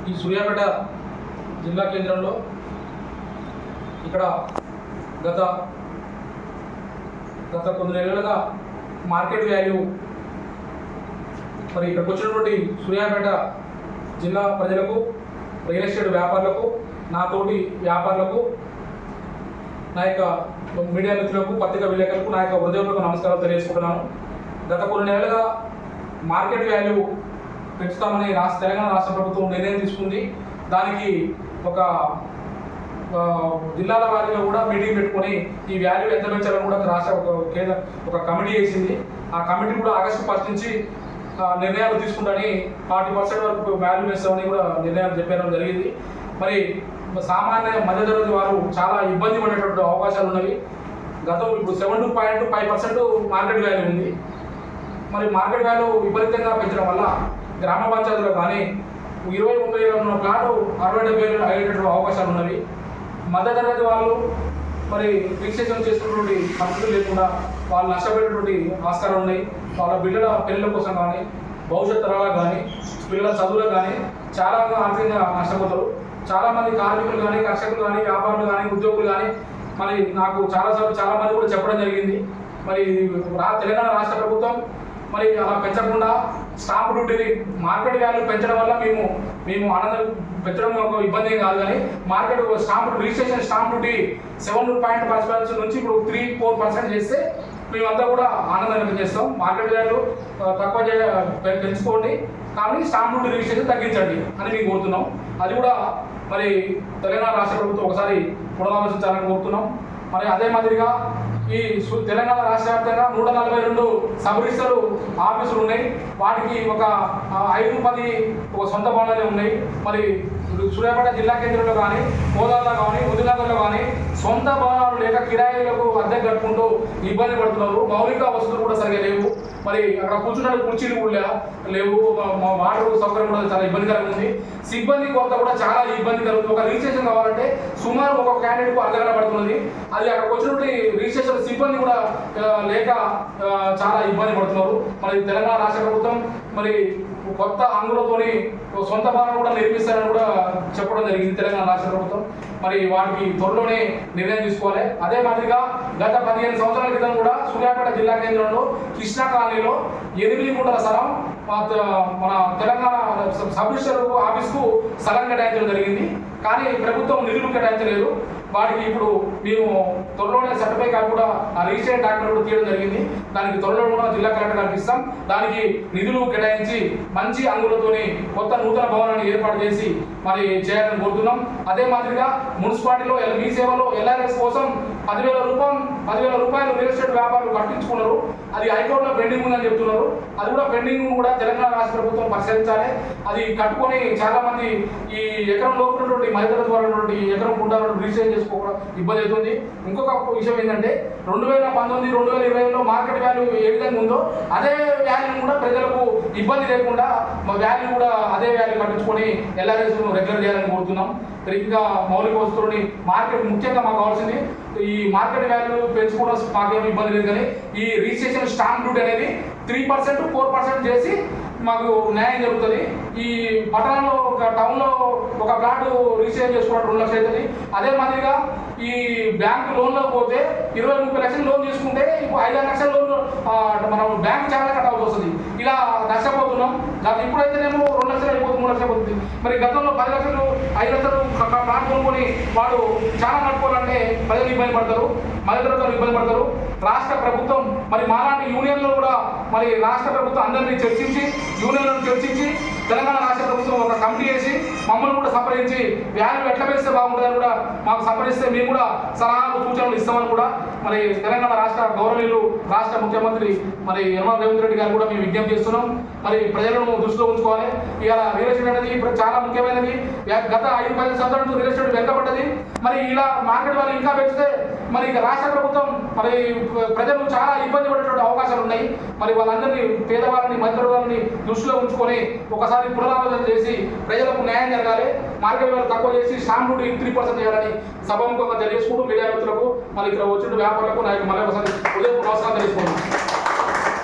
ఈ సూర్యాపేట జిల్లా కేంద్రంలో ఇక్కడ గత కొన్ని నెలలుగా మార్కెట్ వాల్యూ మరి ఇక్కడికి వచ్చినటువంటి సూర్యాపేట జిల్లా ప్రజలకు, రియల్ ఎస్టేట్ వ్యాపారులకు, నాతోటి వ్యాపారులకు, నా యొక్క మీడియా మిత్రులకు, పత్రికా విలేకరులకు నా యొక్క హృదయపూర్వక నమస్కారాలు తెలియజేసుకుంటున్నాను. గత కొన్ని నెలలుగా మార్కెట్ వాల్యూ పెంచుతామని తెలంగాణ రాష్ట్ర ప్రభుత్వం నిర్ణయం తీసుకుంది. దానికి ఒక జిల్లాల వారీగా కూడా మీటింగ్ పెట్టుకొని ఈ వాల్యూ ఎంత పెంచాలని కూడా రాష్ట్ర ఒక కమిటీ వేసింది. ఆ కమిటీ కూడా ఆగస్టు 1 నుంచి నిర్ణయాలు తీసుకుంటాని 40% వరకు వాల్యూ పెంచామని కూడా నిర్ణయాలు చెప్పడం జరిగింది. మరి సామాన్య మధ్యతరగతి వారు చాలా ఇబ్బంది పడేటువంటి అవకాశాలు ఉన్నవి. ఇప్పుడు 7.5% మార్కెట్ వాల్యూ ఉంది. మరి మార్కెట్ వాల్యూ విపరీతంగా పెంచడం వల్ల గ్రామ పంచాయతీలో కానీ 20-30 వేల ఉన్న ప్లాటు 60-70 వేలు అయ్యేటటువంటి అవకాశాలు ఉన్నవి. మధ్యతరగతి వాళ్ళు మరి రిజిస్ట్రేషన్ చేసుకున్నటువంటి పరిస్థితులు లేకుండా వాళ్ళు నష్టపోయేటువంటి ఆస్కారం ఉన్నాయి. వాళ్ళ బిడ్డల పెళ్ళిళ్ళ కోసం కానీ, భవిష్యత్ తరాలకు కానీ, పిల్లల చదువులకు కానీ చాలా ఆర్థికంగా నష్టపోతారు. చాలామంది కార్మికులు కానీ, కర్షకులు కానీ, వ్యాపారులు కానీ, ఉద్యోగులు కానీ మరి నాకు చాలామంది కూడా చెప్పడం జరిగింది. మరి తెలంగాణ రాష్ట్ర ప్రభుత్వం మరి అలా పెంచకుండా స్టాంప్ డ్యూటీని మార్కెట్ వాల్యూ పెంచడం వల్ల మేము ఆనందం పెంచడం ఒక ఇబ్బంది కాదు. కానీ మార్కెట్ రిజిస్ట్రేషన్ స్టాంప్ డ్యూటీ 7.5% నుంచి ఇప్పుడు 3-4% చేస్తే మేమంతా కూడా ఆనందం వ్యక్తం చేస్తాం. మార్కెట్ వాల్యూ తక్కువ పెంచుకోండి, కానీ స్టాంప్ డ్యూటీ రిజిస్ట్రేషన్ తగ్గించండి అని మేము కోరుతున్నాం. అది కూడా మరి తెలంగాణ రాష్ట్ర ప్రభుత్వం ఒకసారి పునరాలోచించాలని కోరుతున్నాం. మరి అదే మాదిరిగా ఈ తెలంగాణ రాష్ట్ర వ్యాప్తంగా 142 సబ్ రిజిస్టర్ ఆఫీసులు ఉన్నాయి. వాటికి ఒక 5-10 సొంత భవనాలే ఉన్నాయి. మరి సూర్యాపేట జిల్లా కేంద్రంలో కానీ, కోదాడలో కానీ, ఉదినగర్లో కానీ సొంత భవనాలు లేక కిరాయిలకు అద్దె కట్టుకుంటూ ఇబ్బంది పడుతున్నారు. మౌలిక వసతులు కూడా సరిగా లేవు. మరి అక్కడ కూర్చున్న కుర్చీలు కూడా లేవు. వాటర్ సౌకర్యం కూడా చాలా ఇబ్బందికరంగా ఉంది. సిబ్బంది కొరత కూడా చాలా ఇబ్బంది కలుగుతుంది. ఒక రిజిస్ట్రేషన్ కావాలంటే సుమారు ఒక క్యాండిడేట్కు అర్ధగంట పడుతున్నది. అది అక్కడికి వచ్చినటువంటి రిజిస్ట్రేషన్ సిబ్బంది కూడా లేక చాలా ఇబ్బంది పడుతున్నారు. మరి తెలంగాణ రాష్ట్ర ప్రభుత్వం మరి కొత్త హంగులతోని సొంత భవనాలు కూడా నిర్మిస్తారని కూడా చెప్పడం జరిగింది తెలంగాణ రాష్ట్ర ప్రభుత్వం. మరి వాటికి త్వరలోనే నిర్ణయం తీసుకోవాలి. అదే మాదిరిగా గత 15 సంవత్సరాల క్రితం కూడా సూర్యాపేట జిల్లా కేంద్రంలో కృష్ణా కాలనీలో 8 గుంటల స్థలం మన తెలంగాణ సబ్ రిజిస్టర్ ఆఫీస్కు స్థలం కేటాయించడం జరిగింది. కానీ ప్రభుత్వం నిధులు కేటాయించలేదు. వాటికి ఇప్పుడు మేము త్వరలోనే సర్టిఫై కాకుండా ఆ రిజిస్ట్రేషన్ డాక్యుమెంట్ కూడా తీయడం జరిగింది. దానికి త్వరలో కూడా జిల్లా కలెక్టర్ గారికి ఇస్తాం. దానికి నిధులు కేటాయించి మంచి అంగులతోని కొత్త నూతన భవనాన్ని ఏర్పాటు చేసి మరి చేయాలని కోరుతున్నాం. అదే మాదిరిగా మున్సిపాలిటీలో మీ సేవలో LRS కోసం 10,000 రూపాయలు రియల్ ఎస్టేట్ వ్యాపారులు కట్టించుకున్నారు. అది హైకోర్టులో పెండింగ్ ఉందని చెప్తున్నారు. అది కూడా పెండింగ్ కూడా తెలంగాణ రాష్ట్ర ప్రభుత్వం పరిశీలించాలి. అది కట్టుకొని చాలా మంది ఈ ఎకరం లోపునటువంటి మధ్యతరగతి వారు ఎకరం ఉండాలని రిజిస్ట్రేషన్ చేసుకోవడం ఇబ్బంది అవుతుంది. ఇంకొక విషయం ఏంటంటే 2019-2020లో మార్కెట్ వాల్యూ ఏ విధంగా ఉందో అదే వాల్యూ కూడా ప్రజలకు ఇబ్బంది లేకుండా వాల్యూ కూడా అదే వాల్యూ కట్టించుకొని LRS రెగ్యులర్ చేయాలని కోరుతున్నాం. ఇంకా మౌలిక వస్తువులని మార్కెట్ ముఖ్యంగా మాకు కావాల్సింది ఈ మార్కెట్ వాల్యూ పెంచుకోవడం మాకేమీ ఇబ్బంది లేదు. కానీ ఈ రిజిస్ట్రేషన్ స్టాంప్ డ్యూటీ అనేది 3%-4% చేసి మాకు న్యాయం జరుగుతుంది. ఈ పట్టణంలో టౌన్లో ఒక ప్లాట్ రిజిస్ట్రేషన్ చేసుకోవడం 2 లక్షలు అవుతుంది. అదే మాదిరిగా ఈ బ్యాంక్ లోన్లో పోతే 20-30 లక్షలు లోన్ తీసుకుంటే ఇప్పుడు 5-6 లక్షల లోన్ మనం బ్యాంక్ చాలా కట్టాల్సి వస్తుంది. ఇలా నష్టపోతున్నాం. ఇప్పుడైతేనేమో 2 లక్షలు అయిపోతుంది, 3 లక్షలు అయిపోతుంది. మరి గతంలో 10 లక్షలు 5 లక్షలు ప్లాట్ కొనుక్కొని వాడు చాలా నడుపుకోవాలంటే ప్రజలు ఇబ్బంది పడతారు, మధ్యతరగతులు ఇబ్బంది పడతారు. రాష్ట్ర ప్రభుత్వం మరి మాలాంటి యూనియన్లో కూడా మరి రాష్ట్ర ప్రభుత్వం అందరినీ చర్చించి యూనియన్లను చర్చించి తెలంగాణ రాష్ట్ర ప్రభుత్వం ఒక కమిటీ వేసి మమ్మల్ని కూడా సంప్రదించి వాల్యూ ఎట్లా పెంచితే బాగుంటుందని కూడా మాకు సంప్రదిస్తే మేము కూడా సలహాలు సూచనలు ఇస్తామని కూడా మరి తెలంగాణ రాష్ట్ర గౌరవనీయులు రాష్ట్ర ముఖ్యమంత్రి మరి యనమల రేవంత్ రెడ్డి గారు కూడా మేము విజ్ఞప్తి చేస్తున్నాం. మరి ప్రజలను దృష్టిలో ఉంచుకోవాలి. ఇవాళ రియల్ ఎస్టేట్ అనేది ఇప్పుడు చాలా ముఖ్యమైనది. గత 5-10 సంవత్సరాల నుంచి రియల్ ఎస్టేట్ వెనుకబడ్డది. మరి ఇలా మార్కెట్ వాళ్ళు ఇంకా పెంచితే మరి ఇక రాష్ట్ర ప్రభుత్వం మరి ప్రజలు చాలా ఇబ్బంది పడేటువంటి అవకాశాలు ఉన్నాయి. మరి వాళ్ళందరినీ పేదవాళ్ళని మధ్యవర్గాలని దృష్టిలో ఉంచుకొని ఒకసారి పునరాలోచన చేసి ప్రజలకు న్యాయం జరగాలి. మార్కెట్ వాళ్ళు తక్కువ చేసి స్టాంప్ డ్యూటీ 3% చేయాలని సభాముఖంగా తెలియజేసుకుంటూ మీడియా మిత్రులకు మరి ఇక్కడ వచ్చిన వ్యాపారులకు నాకు మళ్ళీ ఒకసారి ఉదయం నమస్కారం తెలుసుకున్నాను.